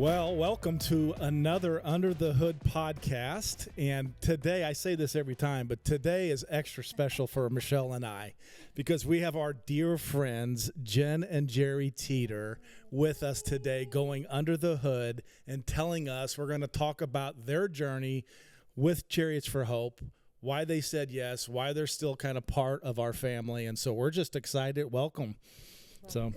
Well, welcome to another Under the Hood podcast. And today, I say this every time, but today is extra special for Michelle and I because we have our dear friends, Jen and Jerry Teeter, with us today going under the hood and telling us we're going to talk about their journey with Chariots for Hope, why they said yes, why they're still kind of part of our family. And so we're just excited. Welcome. Welcome.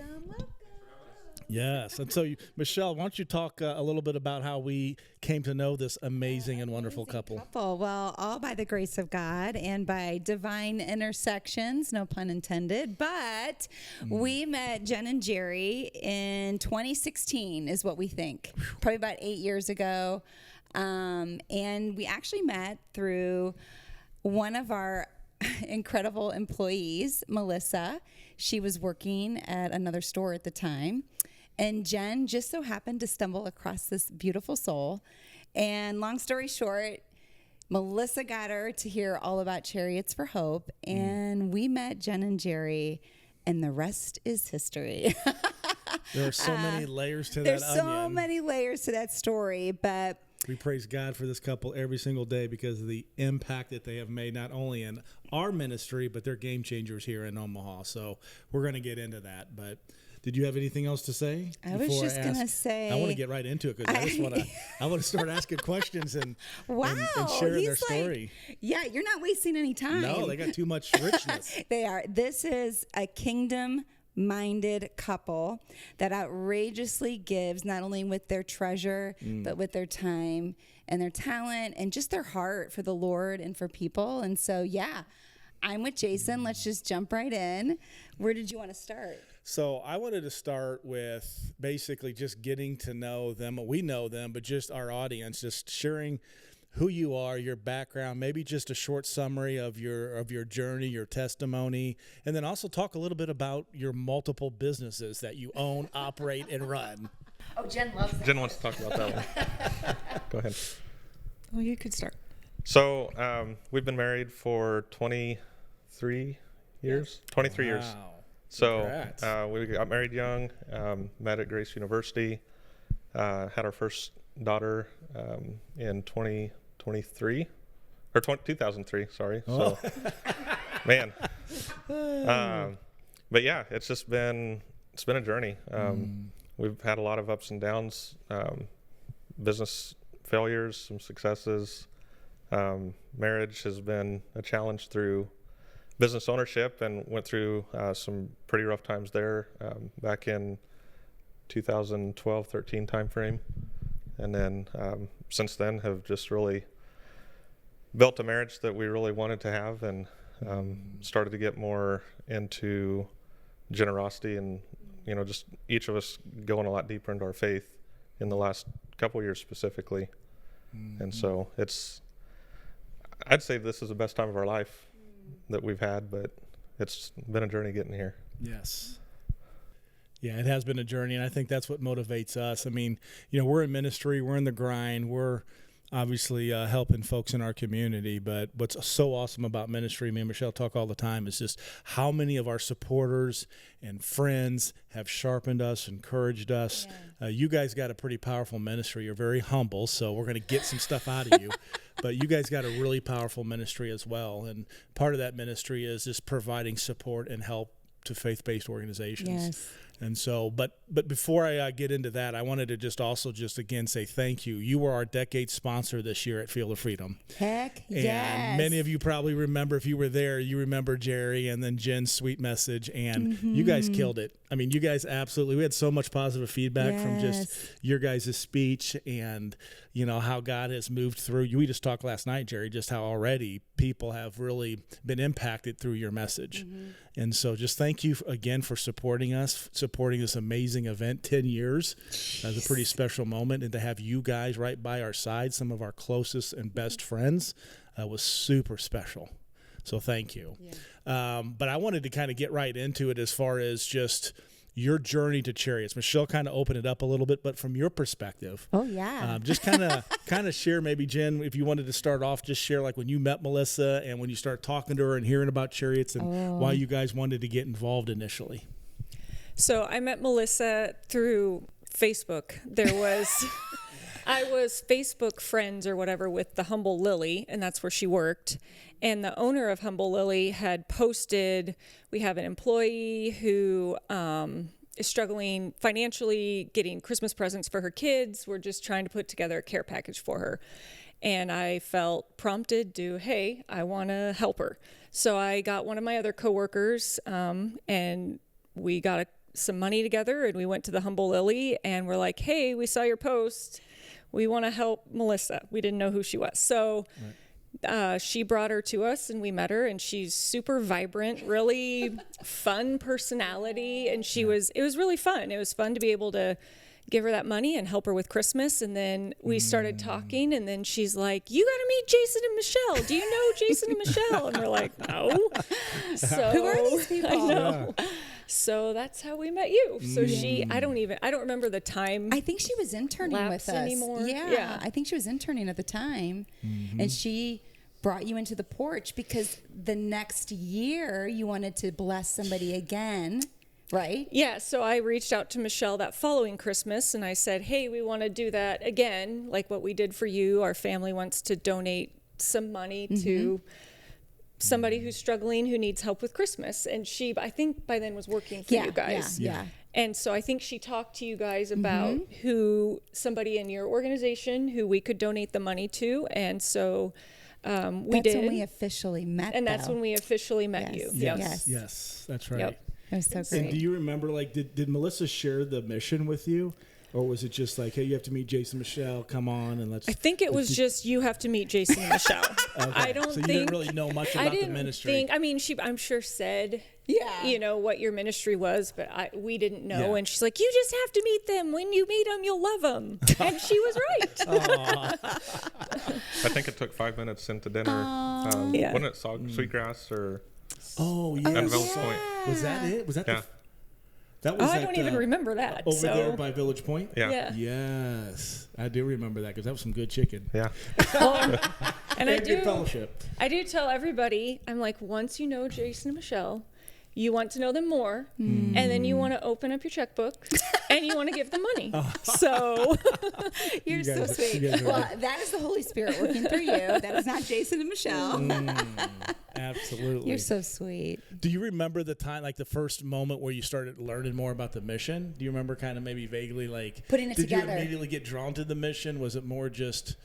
Yes. And so, Michelle, why don't you talk a little bit about how we came to know this amazing and wonderful couple? Well, all by the grace of God and by divine intersections, no pun intended. But we met Jen and Jerry in 2016 is what we think, probably about 8 years ago. And we actually met through one of our incredible employees, Melissa. She was working at another store at the time. And Jen just so happened to stumble across this beautiful soul. And long story short, Melissa got her to hear all about Chariots for Hope. And we met Jen and Jerry, and the rest is history. There are so many layers to that There's onion. so many layers to that story, but we praise God for this couple every single day because of the impact that they have made, not only in our ministry, but they're game changers here in Omaha. So we're going to get into that. But did you have anything else to say? I was just going to say, I want to get right into it because I want to start asking questions and sharing their story. Yeah, you're not wasting any time. No, they got too much richness. They are. This is a kingdom-minded couple that outrageously gives not only with their treasure, but with their time and their talent and just their heart for the Lord and for people. And so, yeah, I'm with Jason. Let's just jump right in. Where did you want to start? So I wanted to start with basically just getting to know them. We know them, but just our audience, just sharing who you are, your background, maybe just a short summary of your journey, your testimony, and then also talk a little bit about your multiple businesses that you own, operate, and run. Oh, Jen loves that. Jen wants to talk about that one. Go ahead. Well, you could start. So we've been married for 23 years. 23 years. Wow. So we got married young, met at Grace University, had our first daughter in 2003, or 2003, sorry. Oh. So, man. But yeah, it's been a journey. We've had a lot of ups and downs, business failures, some successes. Marriage has been a challenge through business ownership and went through some pretty rough times there back in 2012-13 timeframe. And then since then have just really built a marriage that we really wanted to have and started to get more into generosity and, just each of us going a lot deeper into our faith in the last couple years specifically. And so I'd say this is the best time of our life that we've had, but it's been a journey getting here. Yes. Yeah, it has been a journey, and I think that's what motivates us. I mean, we're in ministry, we're in the grind, we're obviously helping folks in our community, but what's so awesome about ministry, me and Michelle talk all the time, is just how many of our supporters and friends have sharpened us, encouraged us. Yeah. You guys got a pretty powerful ministry. You're very humble, so we're going to get some stuff out of you. But you guys got a really powerful ministry as well, and part of that ministry is just providing support and help to faith-based organizations. Yes. And so, but before I get into that, I wanted to just again say thank you. You were our decade sponsor this year at Field of Freedom. Heck and yes. Many of you probably remember, if you were there, you remember Jerry and then Jen's sweet message, and you guys killed it. I mean, you guys absolutely, we had so much positive feedback from just your guys' speech and, how God has moved through you. We just talked last night, Jerry, just how already people have really been impacted through your message. And so just thank you again for supporting us, supporting this amazing event. 10 years. That's a pretty special moment. And to have you guys right by our side, some of our closest and best friends, was super special. So thank you. Yeah. But I wanted to kind of get right into it as far as just your journey to Chariots. Michelle kind of opened it up a little bit, but from your perspective, just kind of share, maybe Jen, if you wanted to start off, just share like when you met Melissa and when you start talking to her and hearing about Chariots and why you guys wanted to get involved initially. So I met Melissa through Facebook. There was, I was Facebook friends or whatever with the Humble Lily, and that's where she worked. And the owner of Humble Lily had posted, we have an employee who is struggling financially getting Christmas presents for her kids. We're just trying to put together a care package for her. And I felt prompted to, hey, I want to help her. So I got one of my other coworkers, and we got some money together, and we went to the Humble Lily, and we're like, hey, we saw your post. We want to help Melissa. We didn't know who she was. So she brought her to us, and we met her, and she's super vibrant, really fun personality. And it was really fun. It was fun to be able to give her that money and help her with Christmas. And then we started talking, and then she's like, you got to meet Jason and Michelle. Do you know Jason and Michelle? And we're like, no. So Who are these people? I know. Yeah. So that's how we met you. So I don't remember the time. I think she was interning with us anymore. Yeah, I think she was interning at the time, and she brought you into the porch because the next year you wanted to bless somebody again, right? Yeah, so I reached out to Michelle that following Christmas, and I said, hey, we want to do that again, like what we did for you. Our family wants to donate some money to somebody who's struggling, who needs help with Christmas. And she, I think by then, was working for you guys. Yeah. And so I think she talked to you guys about somebody in your organization who we could donate the money to. And so we did. That's when we officially met. And that's when we officially met you. Yes, that's right. Yep. It was so great. And do you remember, like, did Melissa share the mission with you? Or was it just like, hey, you have to meet Jason and Michelle, come on and let's... I think it was just, you have to meet Jason and Michelle. Okay. I don't so think... you didn't really know much about the ministry. She, I'm sure said, Yeah. you know, what your ministry was, but we didn't know. Yeah. And she's like, you just have to meet them. When you meet them, you'll love them. And she was right. I think it took 5 minutes into dinner. Yeah. Wasn't it Sweetgrass or... Oh, yeah. And Village Point. Was that it? Was that Yeah. That was I don't even remember that. over there by Village Point? Yeah. Yes. I do remember that because that was some good chicken. Yeah. And I good fellowship. I do tell everybody, I'm like, once you know Jason and Michelle, you want to know them more, and then you want to open up your checkbook, and you want to give them money. So You're so guys- sweet. you guys are Well, right. that is the Holy Spirit working through you. That is not Jason and Michelle. Absolutely. You're so sweet. Do you remember the time, like the first moment where you started learning more about the mission? Do you remember kind of maybe vaguely like... Putting it did together. you immediately get drawn to the mission? Was it more just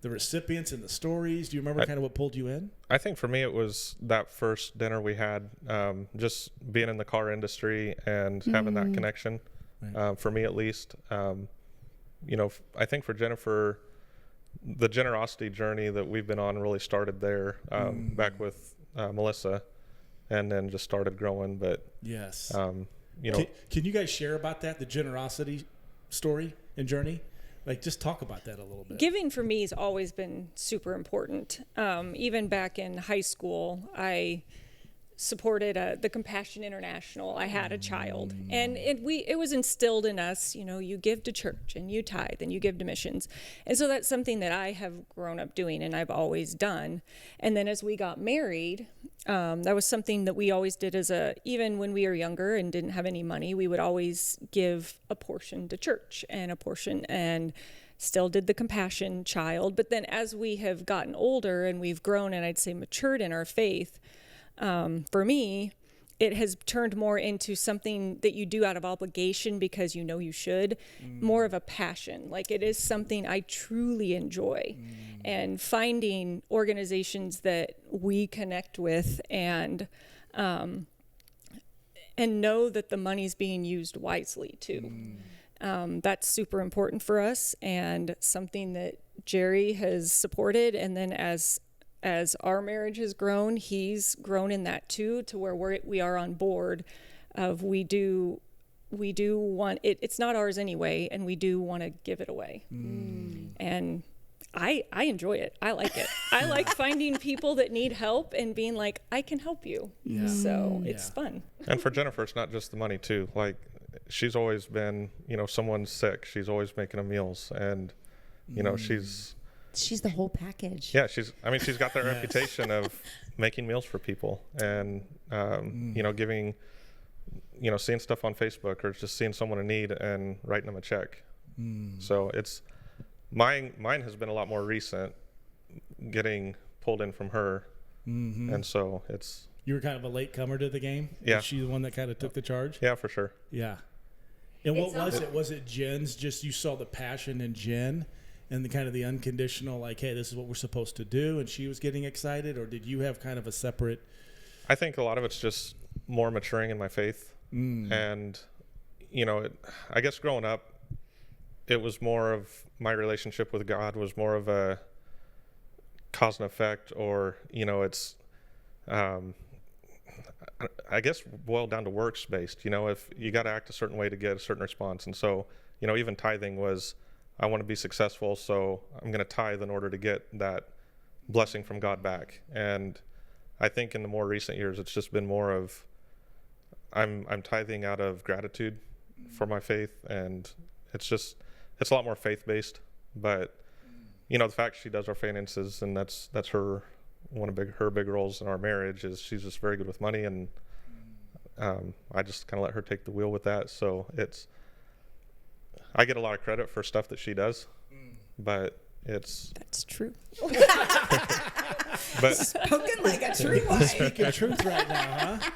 the recipients and the stories? Do you remember kind of what pulled you in? I think for me it was that first dinner we had, just being in the car industry and having that connection, for me at least. You know, I think for Jennifer, the generosity journey that we've been on really started there, back with Melissa, and then just started growing. But Yes. you know, Can you guys share about that, the generosity story and journey? Like, just talk about that a little bit. giving for me has always been super important. Even back in high school, I supported the Compassion International. I had a child, and it was instilled in us, you know, you give to church and you tithe and you give to missions. And so that's something that I have grown up doing and I've always done. And then as we got married, that was something that we always did even when we were younger and didn't have any money, we would always give a portion to church and a portion, and still did the Compassion Child. But then as we have gotten older and we've grown and I'd say matured in our faith, for me, it has turned more into something that you do out of obligation because you know you should, more of a passion. Like, it is something I truly enjoy. And finding organizations that we connect with and know that the money's being used wisely too. That's super important for us, and something that Jerry has supported. And then as our marriage has grown, he's grown in that too, to where we are on board of we do want it. It's not ours anyway, and we do want to give it away. And I enjoy it. I like it. I like finding people that need help and being like, I can help you. Yeah. So it's fun. and for Jennifer, it's not just the money too. Like, she's always been, you know, someone's sick, she's always making them meals, and you know, she's the whole package. Yeah, she's got that reputation of making meals for people and, you know, giving seeing stuff on Facebook or just seeing someone in need and writing them a check. So it's mine has been a lot more recent, getting pulled in from her. And so it's, You were kind of a late comer to the game. Yeah. Was she the one that kind of took the charge? yeah, for sure. Yeah. And what It's was not- it? Was it Jen's? Just you saw the passion in Jen and the kind of the unconditional, like, hey, this is what we're supposed to do, and she was getting excited, or did you have kind of a separate? I think a lot of it's just more maturing in my faith. And, I guess growing up, it was more of my relationship with God was more of a cause and effect, or, it's, I guess boiled down to works based, if you got to act a certain way to get a certain response. And so, even tithing was, I want to be successful, so I'm going to tithe in order to get that blessing from God back. And I think in the more recent years, it's just been more of, I'm tithing out of gratitude for my faith, and it's a lot more faith based. But the fact she does our finances, and that's her her big roles in our marriage, is she's just very good with money, and I just kind of let her take the wheel with that. So I get a lot of credit for stuff that she does, but That's true. but Spoken like a true one. Speaking truth right now, huh?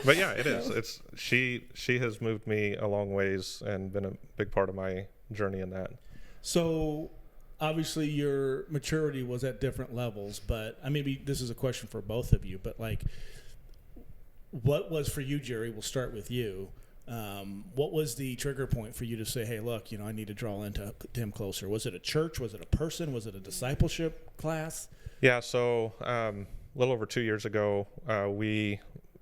but yeah, it is. It's she has moved me a long ways and been a big part of my journey in that. So obviously your maturity was at different levels, but maybe this is a question for both of you, but like, what was for you, Jerry? We'll start with you. What was the trigger point for you to say, hey, look, I need to draw into him closer? Was it a church? Was it a person? Was it a discipleship class? Yeah, so a little over 2 years ago, we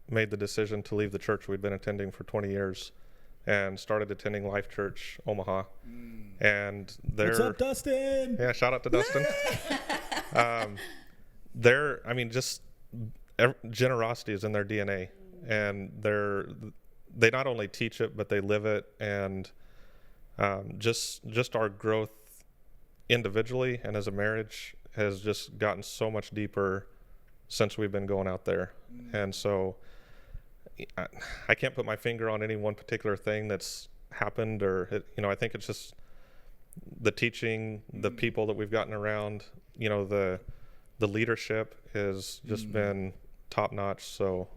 made the decision to leave the church we'd been attending for 20 years and started attending Life Church Omaha. And What's up, Dustin? Yeah, shout out to Dustin. Just generosity is in their DNA, and they not only teach it, but they live it. And just our growth individually and as a marriage has just gotten so much deeper since we've been going out there. And so I can't put my finger on any one particular thing that's happened, or I think it's just the teaching, the people that we've gotten around, the leadership has just been top notch. So,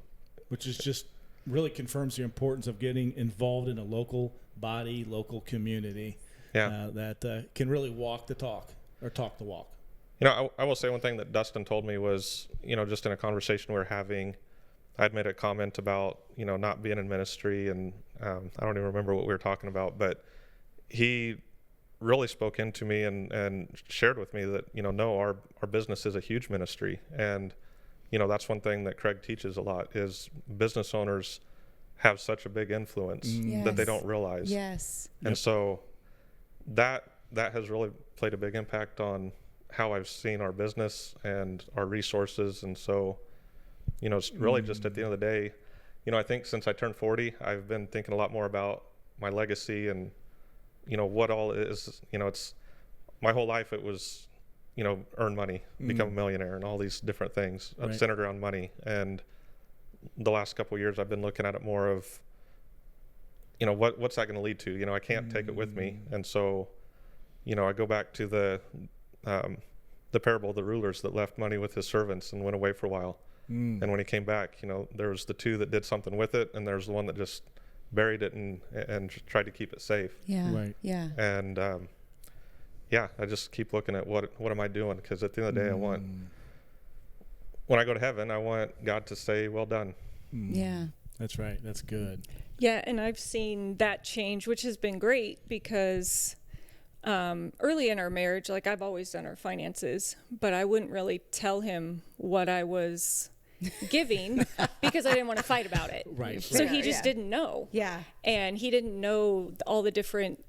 which is just really confirms the importance of getting involved in a local body, local community, that can really walk the talk or talk the walk. I will say one thing that Dustin told me was, just in a conversation we were having, I'd made a comment about, not being in ministry, and I don't even remember what we were talking about, but he really spoke into me and shared with me that, no, our business is a huge ministry. And, that's one thing that Craig teaches a lot, is business owners have such a big influence that they don't realize. Yes. And so that has really played a big impact on how I've seen our business and our resources. And so, it's really just at the end of the day, I think since I turned 40, I've been thinking a lot more about my legacy and, what all is, it's my whole life. It was, earn money, become a millionaire, and all these different things centered around money. And the last couple of years, I've been looking at it more of, what's that going to lead to? I can't take it with me. And so, I go back to the parable of the rulers that left money with his servants and went away for a while. And when he came back, there was the two that did something with it, and there's the one that just buried it and tried to keep it safe. Yeah. Right. Yeah. And I just keep looking at what am I doing? Because at the end of the day, when I go to heaven, I want God to say, well done. Yeah. That's right. That's good. Yeah, and I've seen that change, which has been great, because early in our marriage, like, I've always done our finances, but I wouldn't really tell him what I was giving because I didn't want to fight about it. Right. So he just didn't know. Yeah. And he didn't know all the different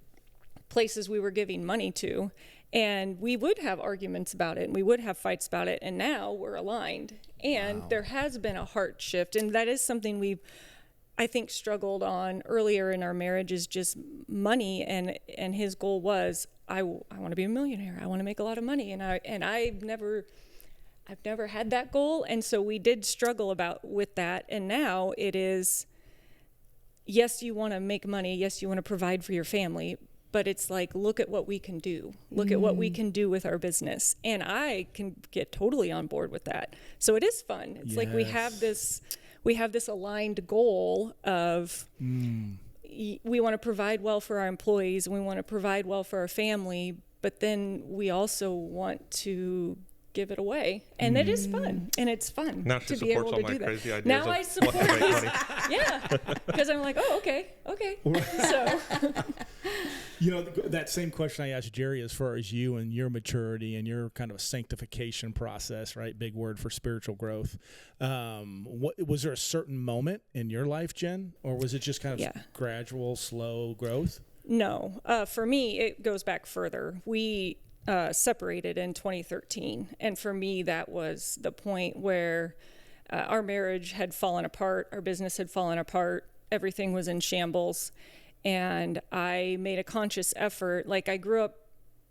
places we were giving money to. And we would have arguments about it, and we would have fights about it. And now we're aligned. And there has been a heart shift. And that is something we've, I think, struggled on earlier in our marriage, is just money. And his goal was, I want to be a millionaire. I want to make a lot of money. And I've never had that goal. And so we did struggle with that. And now it is, yes, you want to make money. Yes, you want to provide for your family. But it's like, look at what we can do. Look at what we can do with our business. And I can get totally on board with that. So it is fun. It's like we have this aligned goal of we want to provide well for our employees and we want to provide well for our family, but then we also want to give it away, and it is fun, and it's fun Not to be able to do that. Now I support these, yeah, because I'm like, oh, okay. So, that same question I asked Jerry as far as you and your maturity and your kind of sanctification process, right? Big word for spiritual growth. Was there a certain moment in your life, Jen, or was it just kind of gradual, slow growth? No, for me, it goes back further. We separated in 2013. And for me, that was the point where our marriage had fallen apart, our business had fallen apart, everything was in shambles. And I made a conscious effort. Like, I grew up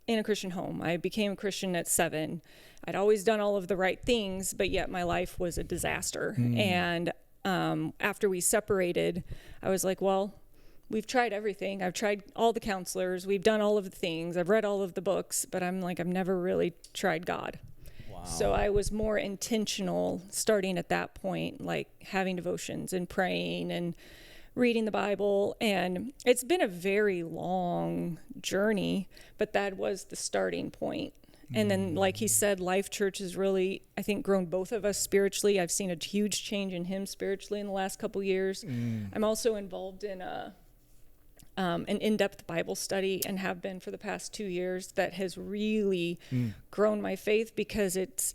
in a Christian home. I became a Christian at 7. I'd always done all of the right things, but yet my life was a disaster. And after we separated, I was like, well, we've tried everything. I've tried all the counselors. We've done all of the things. I've read all of the books, but I'm like, I've never really tried God. Wow. So I was more intentional starting at that point, like having devotions and praying and reading the Bible. And it's been a very long journey, but that was the starting point. And then, like he said, Life Church has really, I think, grown both of us spiritually. I've seen a huge change in him spiritually in the last couple years. I'm also involved in an in-depth Bible study, and have been for the past 2 years, that has really grown my faith, because it's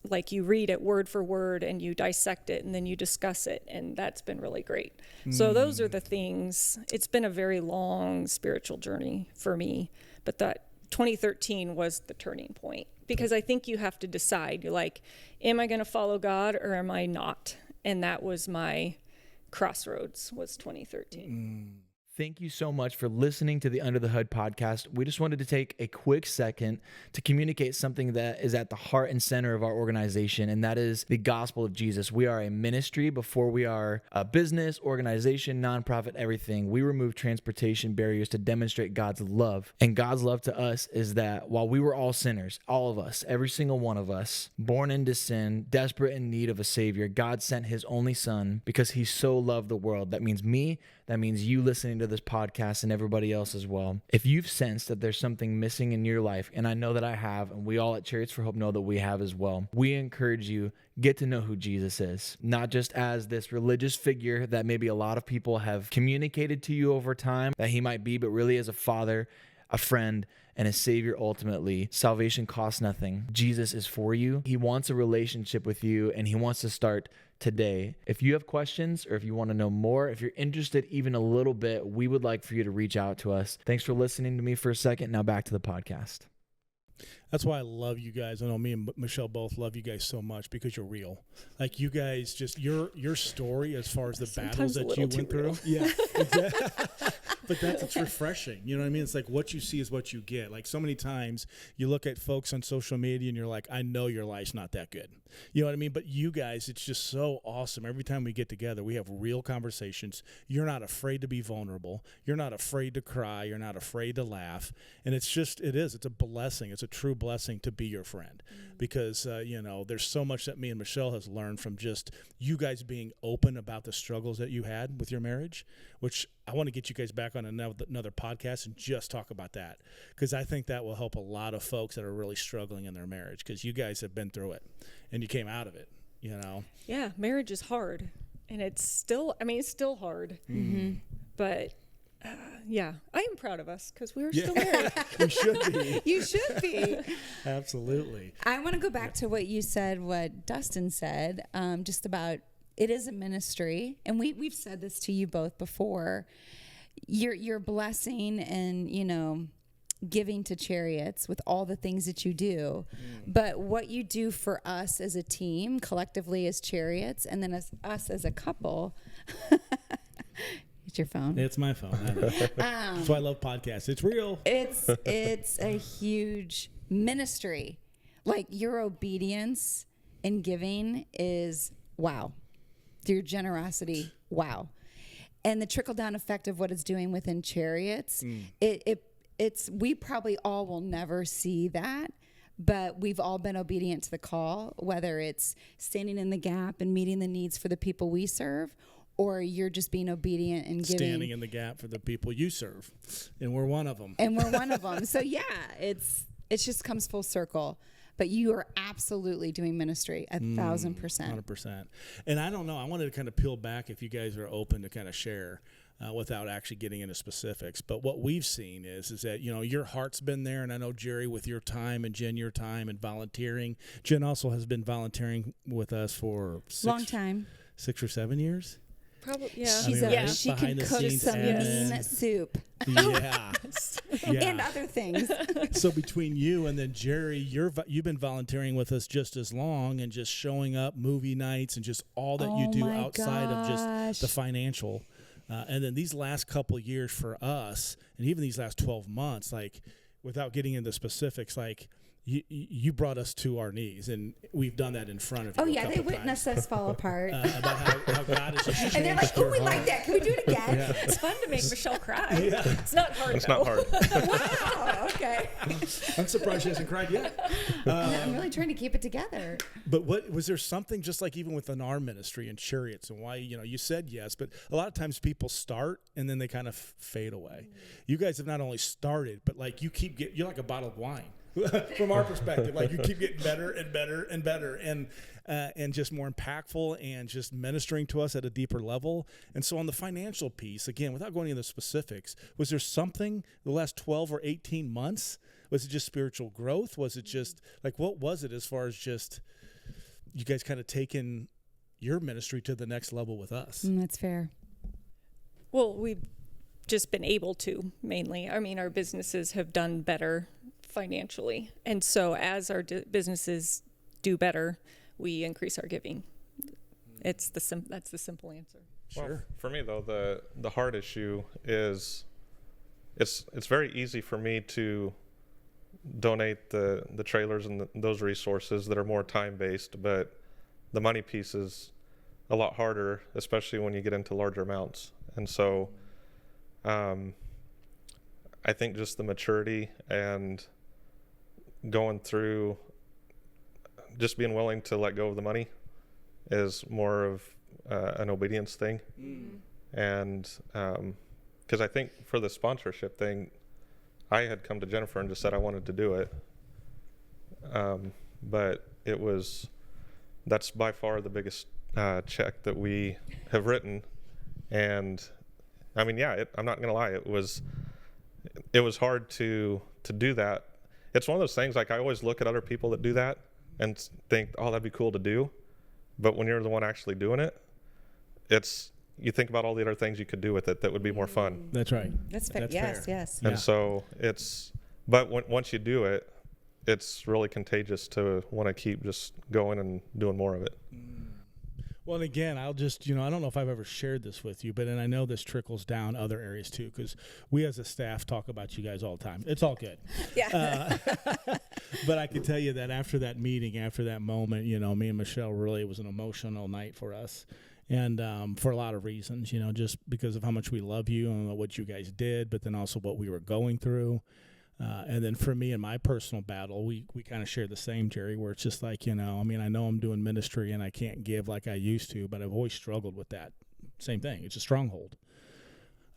like you read it word for word and you dissect it and then you discuss it, and that's been really great. So those are the things. It's been a very long spiritual journey for me, but that 2013 was the turning point, because I think you have to decide. You're like, am I going to follow God or am I not? And that was my crossroads, was 2013. Thank you so much for listening to the Under the Hood podcast. We just wanted to take a quick second to communicate something that is at the heart and center of our organization, and that is the gospel of Jesus. We are a ministry before we are a business, organization, nonprofit, everything. We remove transportation barriers to demonstrate God's love. And God's love to us is that while we were all sinners, all of us, every single one of us, born into sin, desperate in need of a savior, God sent his only son because he so loved the world. That means me. That means you listening to this podcast and everybody else as well. If you've sensed that there's something missing in your life, and I know that I have, and we all at Chariots for Hope know that we have as well, we encourage you, get to know who Jesus is. Not just as this religious figure that maybe a lot of people have communicated to you over time that he might be, but really as a father, a friend, and a savior ultimately. Salvation costs nothing. Jesus is for you. He wants a relationship with you, and he wants to start today. If you have questions, or if you want to know more, if you're interested even a little bit, we would like for you to reach out to us. Thanks for listening to me for a second. Now back to the podcast. That's why I love you guys. I know me and Michelle both love you guys so much, because you're real. Like, you guys just, your story as far as the battles that you went through. Yeah, exactly. But it's refreshing. You know what I mean? It's like, what you see is what you get. Like, so many times you look at folks on social media and you're like, I know your life's not that good. You know what I mean? But you guys, it's just so awesome. Every time we get together, we have real conversations. You're not afraid to be vulnerable. You're not afraid to cry. You're not afraid to laugh. And it's a blessing. It's a true blessing to be your friend, because, there's so much that me and Michelle has learned from just you guys being open about the struggles that you had with your marriage, which I want to get you guys back on another podcast and just talk about that, because I think that will help a lot of folks that are really struggling in their marriage, because you guys have been through it and you came out of it, Yeah, marriage is hard, and it's still hard. But I am proud of us, because we were still married. We should be. You should be. Absolutely. I want to go back to what you said, what Dustin said, just about it is a ministry, and we've said this to you both before. Your blessing and giving to Chariots with all the things that you do, but what you do for us as a team, collectively as Chariots, and then as us as a couple. It's your phone. It's my phone. I know. That's why I love podcasts. It's real. It's a huge ministry. Like, your obedience and giving is wow. Your generosity, wow. and the trickle down effect of what it's doing within Chariots, it's we probably all will never see that. But we've all been obedient to the call, whether it's standing in the gap and meeting the needs for the people we serve, or you're just being obedient and giving. Standing in the gap for the people you serve. And we're one of them. So, yeah, it just comes full circle. But you are absolutely doing ministry 1,000%. 100%. And I don't know. I wanted to kind of peel back if you guys are open to kind of share without actually getting into specifics. But what we've seen is that, you know, your heart's been there. And I know, Jerry, with your time, and Jen, your time and volunteering. Jen also has been volunteering with us for long time. 6 or 7 years. Probably, yeah. She can cook some mean soup. Yeah. And other things. So between you and then Jerry, you've been volunteering with us just as long, and just showing up, movie nights, and just all that you do outside of just the financial. And then these last couple of years for us, and even these last 12 months, like, without getting into specifics, like, you brought us to our knees, and we've done that in front of you. Oh, yeah, they witnessed us fall apart. About how God is just and they're like, oh, we like that. Can we do it again? Yeah. It's fun to make Michelle cry. Yeah. It's not hard, It's though. not hard. Wow, okay. I'm surprised she hasn't cried yet. I'm really trying to keep it together. But what was there something, just like even within our ministry and Chariots, and why, you know, you said yes, but a lot of times people start and then they kind of fade away. You guys have not only started, but like you're like a bottle of wine. From our perspective, like, you keep getting better and better and better, and just more impactful, and just ministering to us at a deeper level. And so on the financial piece, again, without going into the specifics, was there something the last 12 or 18 months? Was it just spiritual growth? Was it just like, what was it as far as just you guys kind of taking your ministry to the next level with us? That's fair. Well, we've just been able to, mainly. I mean, our businesses have done better financially. And so as our businesses do better, we increase our giving. That's the simple answer. Sure. Well, for me, though, the hard issue is it's very easy for me to donate the trailers and those resources that are more time-based, but the money piece is a lot harder, especially when you get into larger amounts. And so I think just the maturity and going through, just being willing to let go of the money is more of an obedience thing. And because I think for the sponsorship thing, I had come to Jennifer and just said I wanted to do it. But that's by far the biggest check that we have written. And I mean, yeah, I'm not gonna lie, it was hard to do that. It's one of those things, like, I always look at other people that do that and think, oh, that'd be cool to do. But when you're the one actually doing it, you think about all the other things you could do with it that would be more fun. That's right. That's fair. Yes. And so but once you do it, it's really contagious to want to keep just going and doing more of it. Well, and again, I'll just, I don't know if I've ever shared this with you, and I know this trickles down other areas too, because we as a staff talk about you guys all the time. It's all good. Yeah. But I can tell you that after that meeting, after that moment, me and Michelle, really, it was an emotional night for us. And for a lot of reasons, just because of how much we love you and what you guys did, but then also what we were going through. And then for me in my personal battle, we kind of share the same, Jerry, where it's just like, I know I'm doing ministry and I can't give like I used to, but I've always struggled with that. Same thing. It's a stronghold.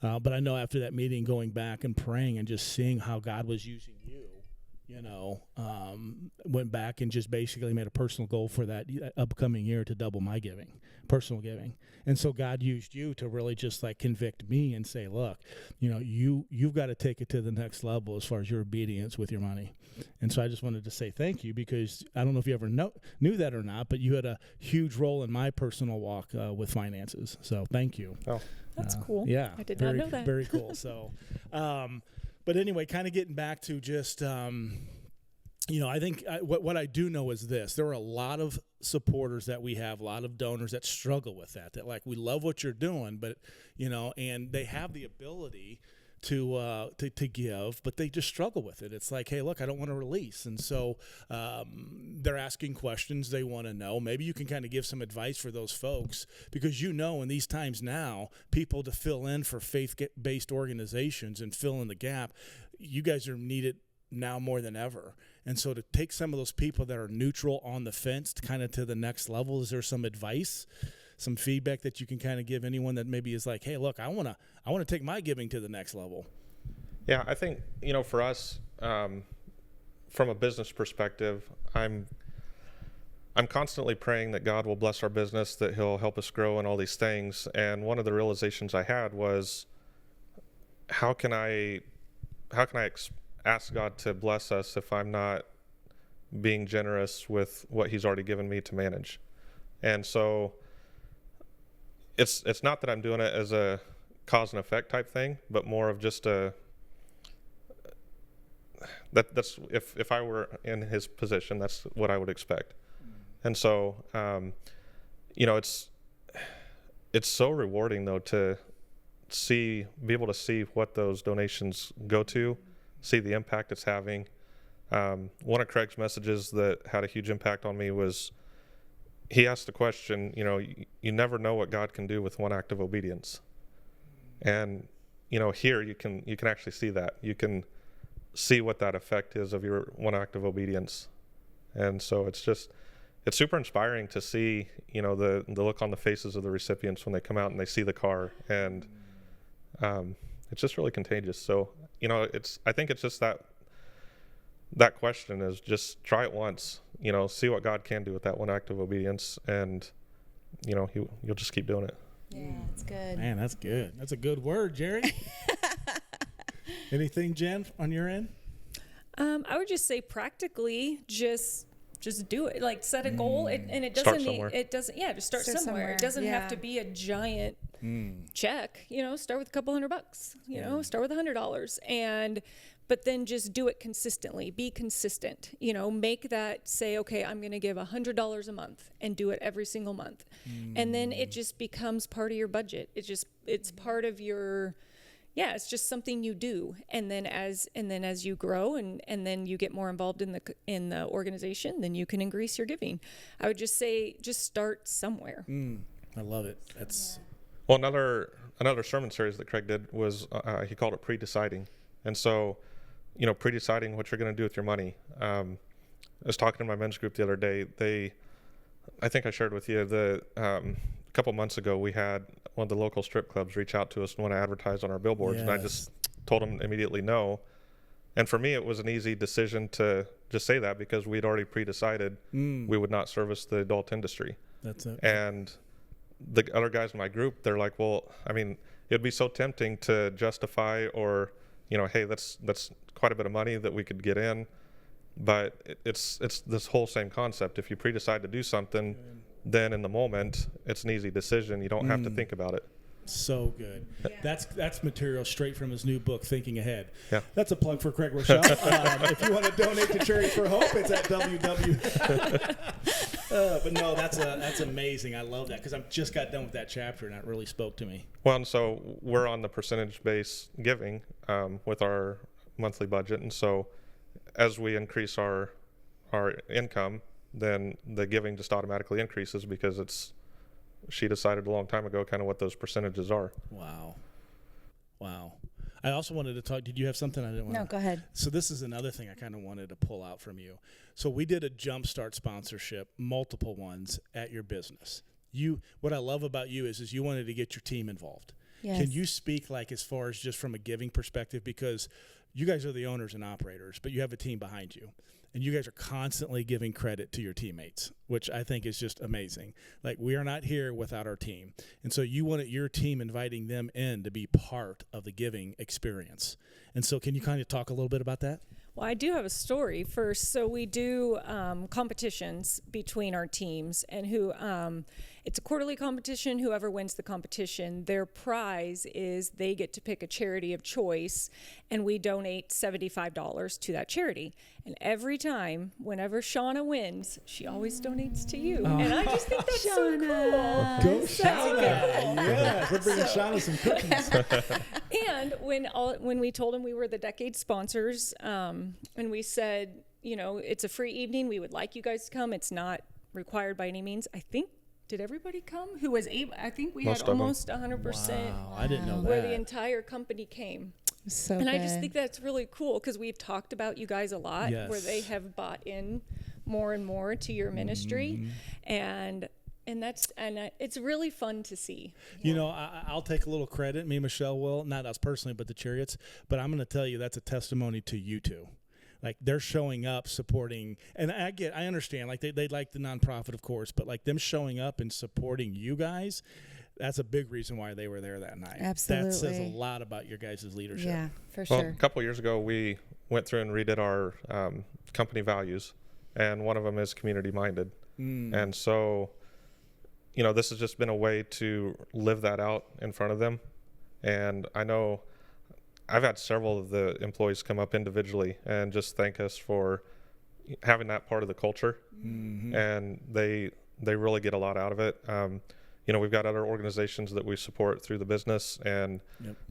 But I know after that meeting, going back and praying and just seeing how God was using you, went back and just basically made a personal goal for that upcoming year to double my personal giving. And so God used you to really just like convict me and say, look, you've got to take it to the next level as far as your obedience with your money. And so I just wanted to say thank you, because I don't know if you ever knew that or not, but you had a huge role in my personal walk with finances. So thank you. Oh, that's cool. Yeah. I did not know that. Very cool. So, but anyway, kind of getting back to just, I think what I do know is this. There are a lot of supporters that we have, a lot of donors that struggle with that like, we love what you're doing, but, and they have the ability to give, but they just struggle with it. It's like, hey, look, I don't want to release. And so they're asking questions they want to know. Maybe you can kind of give some advice for those folks, because in these times now, people to fill in for faith-based organizations and fill in the gap, you guys are needed now more than ever. And so to take some of those people that are neutral on the fence to kind of to the next level, is there some advice, some feedback that you can kind of give anyone that maybe is like, hey, look, I want to take my giving to the next level? Yeah, I think, for us, from a business perspective, I'm constantly praying that God will bless our business, that he'll help us grow and all these things. And one of the realizations I had was, how can I ask God to bless us if I'm not being generous with what he's already given me to manage? And so it's not that I'm doing it as a cause and effect type thing, but more of just that's if I were in his position, that's what I would expect. And so it's so rewarding though to be able to see what those donations go to, see the impact it's having. One of Craig's messages that had a huge impact on me was, he asked the question, you never know what God can do with one act of obedience. And, here you can actually see that. You can see what that effect is of your one act of obedience. And so it's super inspiring to see, the look on the faces of the recipients when they come out and they see the car, and it's just really contagious. So, I think it's just that question is just try it once, see what God can do with that one act of obedience, and, you'll just keep doing it. Yeah, it's good. Man, that's good. That's a good word, Jerry. Anything, Jen, on your end? I would just say practically just do it. Like, set a goal, and it Start doesn't somewhere. Just start somewhere. It doesn't have to be a giant check. Start with a couple $100. Start with $100, but then just do it consistently. Be consistent. Make that, say, okay, I'm going to give $100 a month, and do it every single month, and then it just becomes part of your budget. It's part of your. Yeah, it's just something you do, and then as you grow and then you get more involved in the organization, then you can increase your giving. I would just say, just start somewhere. I love it. That's Well, another sermon series that Craig did was he called it pre-deciding, and so pre-deciding what you're going to do with your money. I was talking to my men's group the other day. I think I shared with you a couple months ago, we had one of the local strip clubs reach out to us and want to advertise on our billboards, and I just told them immediately no. And for me, it was an easy decision to just say that, because we'd already pre-decided we would not service the adult industry. That's it. And the other guys in my group, they're like, well, I mean, it'd be so tempting to justify, or hey, that's quite a bit of money that we could get in, but it's this whole same concept. If you pre-decide to do something, then in the moment, it's an easy decision. You don't have to think about it. So good. Yeah. That's material straight from his new book, Thinking Ahead. Yeah. That's a plug for Craig Rochelle. If you want to donate to Chariots for Hope, it's at www. But no, that's amazing. I love that, because I just got done with that chapter, and that really spoke to me. Well, and so we're on the percentage-based giving with our monthly budget, and so as we increase our income, then the giving just automatically increases, because she decided a long time ago kind of what those percentages are. Wow. I also wanted to talk. Did you have something I didn't want to? No, go ahead. So this is another thing I kind of wanted to pull out from you. So we did a Jumpstart sponsorship, multiple ones at your business. What I love about you is you wanted to get your team involved. Yes. Can you speak as far as just from a giving perspective, because you guys are the owners and operators, but you have a team behind you. And you guys are constantly giving credit to your teammates, which I think is just amazing. We are not here without our team. And so you wanted your team inviting them in to be part of the giving experience. And so can you kind of talk a little bit about that? Well, I do have a story first. So we do competitions between our teams, and It's a quarterly competition. Whoever wins the competition, their prize is they get to pick a charity of choice, and we donate $75 to that charity. And every time, whenever Shauna wins, she always donates to you. And I just think that's so cool. Go Shauna! Yeah, we're bringing Shauna some cookies. And when we told him we were the Decade sponsors, and we said, it's a free evening, we would like you guys to come. It's not required by any means. I think, did everybody come who was able? I think we Most had of them. almost 100%. Wow, I didn't know Where the that. entire company came. So And I just good. think that's really cool because we've talked about you guys a lot, Yes. where they have bought in more and more to your ministry, and it's really fun to see. I'll take a little credit. Me and Michelle will, not us personally, but the Chariots. But I'm going to tell you that's a testimony to you two. Like, they're showing up, supporting, and I understand. Like, they like the nonprofit, of course, but like them showing up and supporting you guys, that's a big reason why they were there that night. Absolutely. That says a lot about your guys' leadership. Yeah, for Well, sure. a couple years ago, we went through and redid our company values, and one of them is community minded. And so, this has just been a way to live that out in front of them. And I know I've had several of the employees come up individually and just thank us for having that part of the culture. And they really get a lot out of it. We've got other organizations that we support through the business, and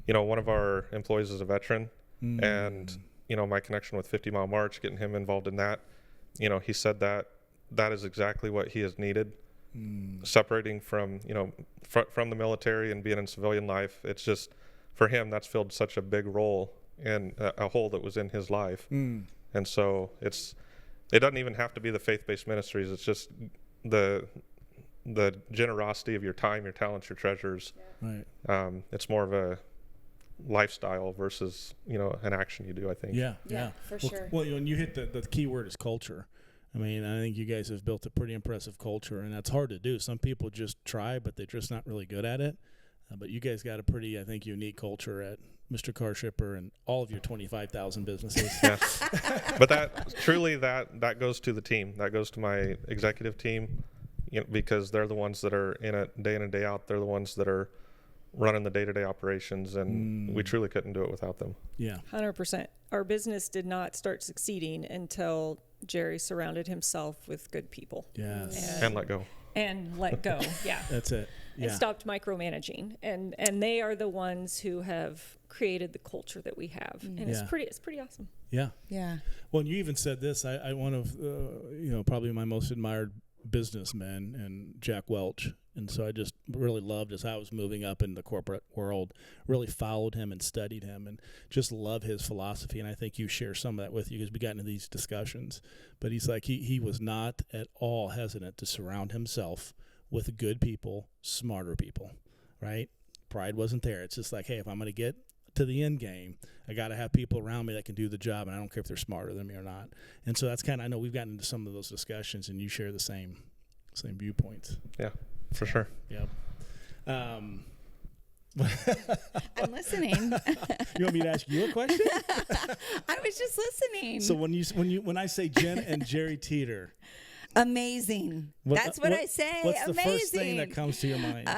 one of our employees is a veteran, and my connection with 50 Mile March, getting him involved in that, he said that is exactly what he has needed. Separating from from the military and being in civilian life, it's just, for him, that's filled such a big role in a hole that was in his life. And so it doesn't even have to be the faith-based ministries. It's just the generosity of your time, your talents, your treasures. Right. It's more of a lifestyle versus an action you do, I think. Yeah. for Well, sure. Well, when you hit the key word is culture. I mean, I think you guys have built a pretty impressive culture, and that's hard to do. Some people just try, but they're just not really good at it. But you guys got a pretty, I think, unique culture at Mr. Car Shipper and all of your 25,000 businesses. Yeah. But that goes to the team. That goes to my executive team, because they're the ones that are in it day in and day out. They're the ones that are running the day-to-day operations, and we truly couldn't do it without them. Yeah. 100%. Our business did not start succeeding until Jerry surrounded himself with good people. Yes. And let go. And let go. Yeah. That's it. And Yeah. stopped micromanaging. And they are the ones who have created the culture that we have. And it's Yeah. pretty awesome. Yeah. Yeah. Well, and you even said this. I one of probably my most admired businessmen, and Jack Welch, and so I just really loved as I was moving up in the corporate world. Really followed him and studied him, and just love his philosophy. And I think you share some of that with you because we got into these discussions. But he's like he was not at all hesitant to surround himself with good people, smarter people, right? Pride wasn't there. It's just like, hey, if I'm going to get to the end game, I got to have people around me that can do the job, and I don't care if they're smarter than me or not. And so that's kind of, I know we've gotten into some of those discussions, and you share the same viewpoints. Yeah, for sure. Yep. I'm listening. You want me to ask you a question? I was just listening. So when I say Jen and Jerry Teeter, Amazing. That's what I say. What's the Amazing. first thing that comes to your mind?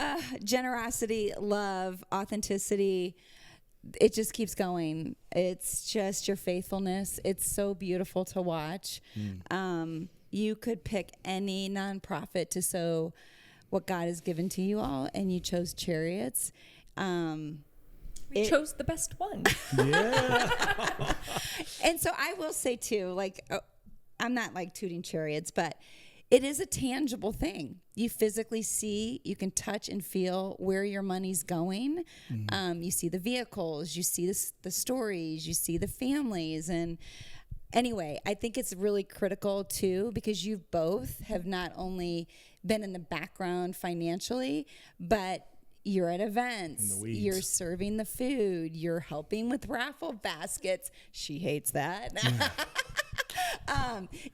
Generosity, love, authenticity. It just keeps going. It's just your faithfulness. It's so beautiful to watch. You could pick any nonprofit to sow what God has given to you all, and you chose Chariots. We chose the best one. Yeah. And so I will say too, like, I'm not like tooting Chariots, but it is a tangible thing. You physically see, you can touch and feel where your money's going. You see the vehicles, you see the stories, you see the families. And anyway, I think it's really critical too, because you both have not only been in the background financially, but you're at events, In the weeds. you're serving the food, you're helping with raffle baskets. She hates that.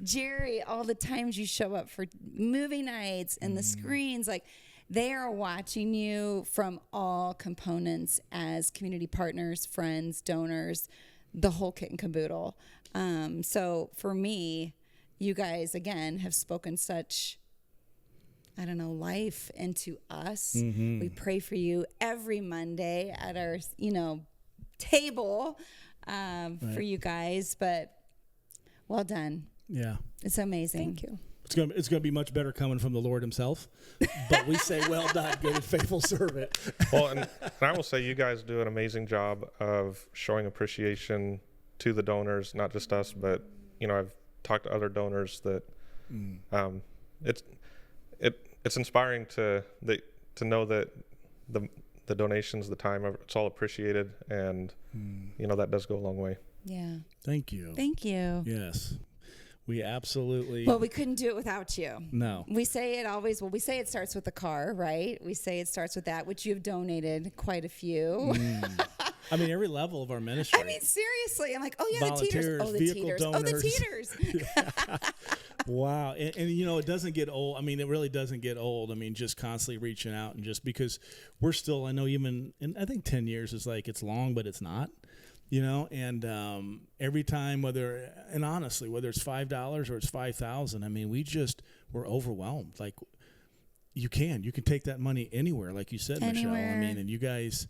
Jerry, all the times you show up for movie nights and the screens, like, they are watching you from all components as community partners, friends, donors, the whole kit and caboodle. So for me, you guys, again, have spoken such life into us. We pray for you every Monday at our, table for you guys. But well done. Yeah. It's amazing. Thank you. It's gonna be much better coming from the Lord himself. But we say, well done, good and faithful servant. Well, and I will say you guys do an amazing job of showing appreciation to the donors, not just us, but, I've talked to other donors that it's inspiring to know that the donations, the time, it's all appreciated, and that does go a long way. Yeah. Thank you. Thank you. Yes. We absolutely. Well, we couldn't do it without you. No. We say it starts with the car, right? We say it starts with that, which you've donated quite a few. I mean, every level of our ministry. I mean, seriously. I'm like, oh, yeah, Volunteers, the Teeters. Oh, the vehicle Teeters. donors. Oh, the Teeters. Wow. And it doesn't get old. I mean, it really doesn't get old. I mean, just constantly reaching out, and just because we're still, I know even, and I think 10 years is like, it's long, but it's not. And every time, honestly, whether it's $5 or it's 5,000, I mean, we're overwhelmed. Like, you can take that money anywhere, like you said, Anywhere. Michelle. I mean, and you guys,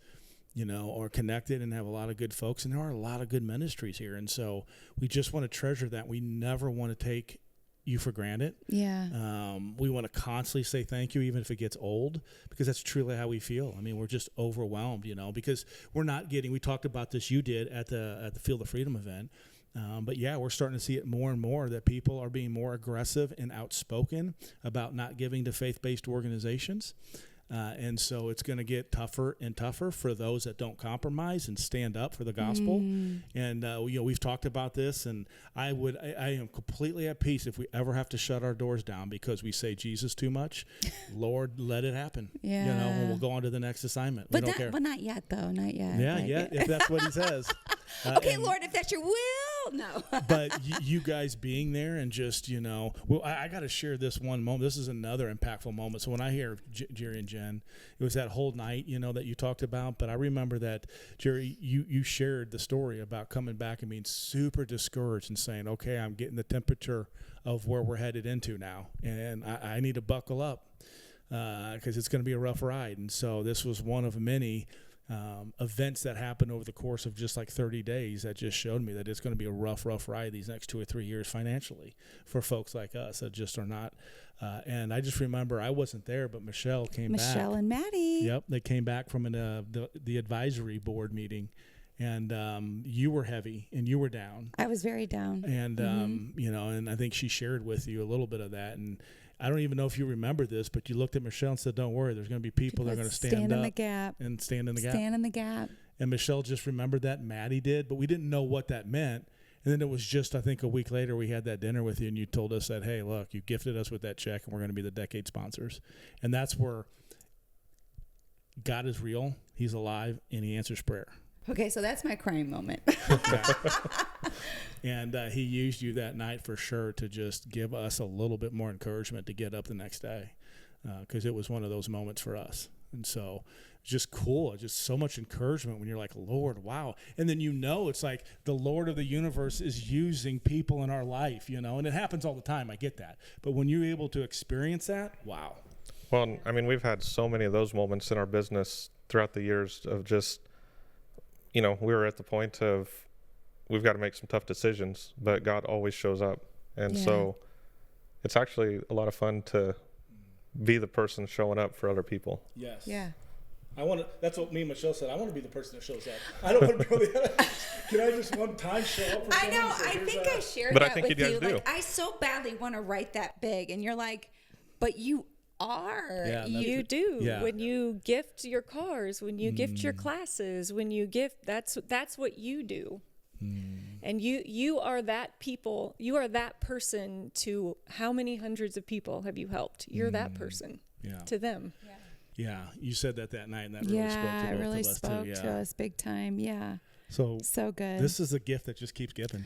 are connected and have a lot of good folks, and there are a lot of good ministries here. And so we just want to treasure that. We never want to take you for granted. Yeah. We want to constantly say thank you, even if it gets old, because that's truly how we feel. I mean, we're just overwhelmed, because we talked about this, you did at the Field of Freedom event. But yeah, we're starting to see it more and more that people are being more aggressive and outspoken about not giving to faith-based organizations. And so it's going to get tougher and tougher for those that don't compromise and stand up for the gospel. And, we've talked about this, and I am completely at peace if we ever have to shut our doors down because we say Jesus too much. Lord, let it happen. Yeah. And we'll go on to the next assignment. But we don't care. Well, not yet, though. Not yet. Yeah, if that's what he says. Okay, Lord, if that's your will. No. But you guys being there and just, I got to share this one moment. This is another impactful moment. So when I hear Jerry and Jen, it was that whole night, that you talked about. But I remember that, Jerry, you shared the story about coming back and being super discouraged and saying, okay, I'm getting the temperature of where we're headed into now. And I need to buckle up because it's going to be a rough ride. And so this was one of many events that happened over the course of just like 30 days that just showed me that it's going to be a rough ride these next 2 or 3 years financially for folks like us that just are not. And I just remember I wasn't there, but Michelle came back. Michelle and Maddie. Yep, they came back from the advisory board meeting, and you were heavy and you were down. I was very down. And and I think she shared with you a little bit of that. And I don't even know if you remember this, but you looked at Michelle and said, don't worry, there's going to be people that are going to stand up in the gap. and stand in the gap. Stand in the gap. And Michelle just remembered that, Maddie did, but we didn't know what that meant. And then it was just, I think, a week later, we had that dinner with you, and you told us that, hey, look, you gifted us with that check, and we're going to be the decade sponsors. And that's where God is real, he's alive, and he answers prayer. Okay, so that's my crying moment. And he used you that night for sure to just give us a little bit more encouragement to get up the next day, because it was one of those moments for us. And so it's just cool. Just so much encouragement when you're like, Lord, wow. And then it's like the Lord of the universe is using people in our life, and it happens all the time. I get that. But when you're able to experience that, wow. Well, I mean, we've had so many of those moments in our business throughout the years of just, we were at the point of we've got to make some tough decisions, but God always shows up. And so it's actually a lot of fun to be the person showing up for other people. Yes. Yeah. That's what me and Michelle said. I want to be the person that shows up. I don't want to be can I just one time show up for I know. someone? I think I shared But I that think with you guys do. Like, I so badly want to write that big. And you're like, but you are. Yeah, You do. Yeah. When you gift your cars, when you gift your classes, when you gift, that's what you do. And you are that people, you are that person to how many hundreds of people have you helped? You're that person to them. Yeah, you said that night, and that really spoke to both it really of us spoke too. to us big time. Yeah. So good. This is a gift that just keeps giving.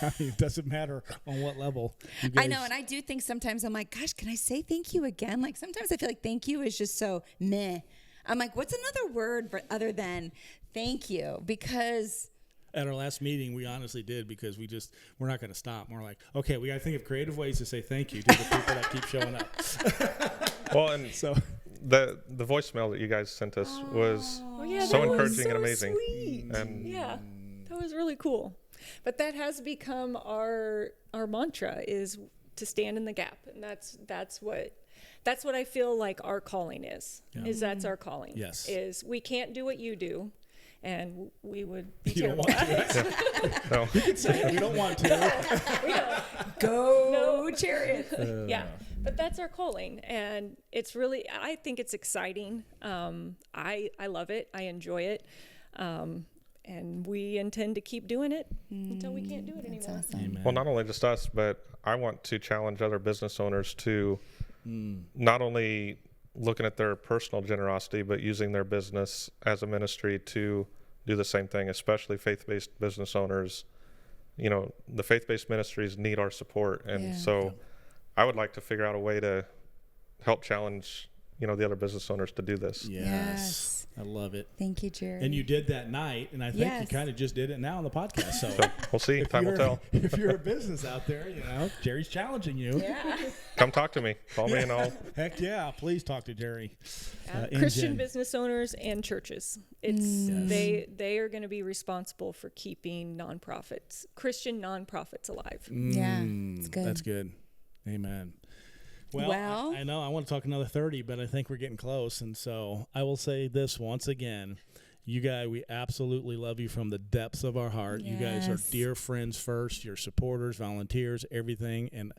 I mean, it doesn't matter on what level. You guys, I know, and I do think sometimes I'm like, gosh, can I say thank you again? Like sometimes I feel like thank you is just so meh. I'm like, what's another word other than thank you? Because at our last meeting, we honestly did, because we're not going to stop. We're like, okay, we got to think of creative ways to say thank you to the people that keep showing up. Well, and So the voicemail that you guys sent us was Oh, yeah, so that was encouraging so and amazing. sweet. And Yeah, that was really cool. But that has become our mantra, is to stand in the gap, and that's what I feel like our calling is. Is that's our calling. Yes. Is we can't do what you do, and we would be you don't terrible. want to. no, Say we don't want to. Go Chariot. Yeah, but that's our calling, and it's really, I think it's exciting. I love it. I enjoy it. And we intend to keep doing it until we can't do it anymore. That's awesome. Amen. well, not only just us, but I want to challenge other business owners to not only looking at their personal generosity, but using their business as a ministry to do the same thing, especially faith-based business owners. You know, the faith-based ministries need our support. And Yeah. so I would like to figure out a way to help challenge, you know, the other business owners to do this. Yes. I love it. Thank you, Jerry. And you did that night, and I think you Yes. kind of just did it now on the podcast. So So we'll see. Time will tell. if you're a business out there, you know, Jerry's challenging you. Come talk to me. Call me and I'll. Heck yeah, please talk to Jerry. And Christian Jen. business owners and churches. It's they are going to be responsible for keeping nonprofits, Christian nonprofits alive. Yeah, it's good. That's good. Amen. Well, Well- I know I want to talk another 30, but I think we're getting close. And so I will say this once again. You guys, we absolutely love you from the depths of our heart. You guys are Yes. dear friends first, your supporters, volunteers, everything, and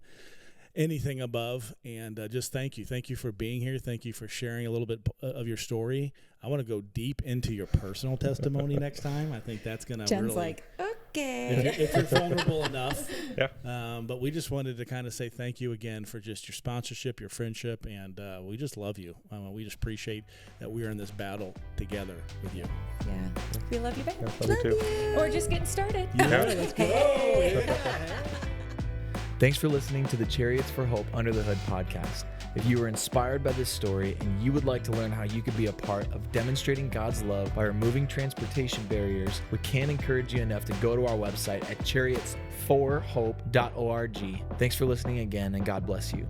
anything above. And just thank you. Thank you for being here. Thank you for sharing a little bit of your story. I want to go deep into your personal testimony next time. I think that's going to Jen's really... like, okay. if you're vulnerable enough. Yeah. But we just wanted to kind of say thank you again for just your sponsorship, your friendship, and we just love you. We just appreciate that we are in this battle together with you. Yeah. We love you back. Love you too. We're just getting started. Let's go. Thanks for listening to the Chariots for Hope Under the Hood podcast. If you were inspired by this story and you would like to learn how you could be a part of demonstrating God's love by removing transportation barriers, we can't encourage you enough to go to our website at chariotsforhope.org. Thanks for listening again, and God bless you.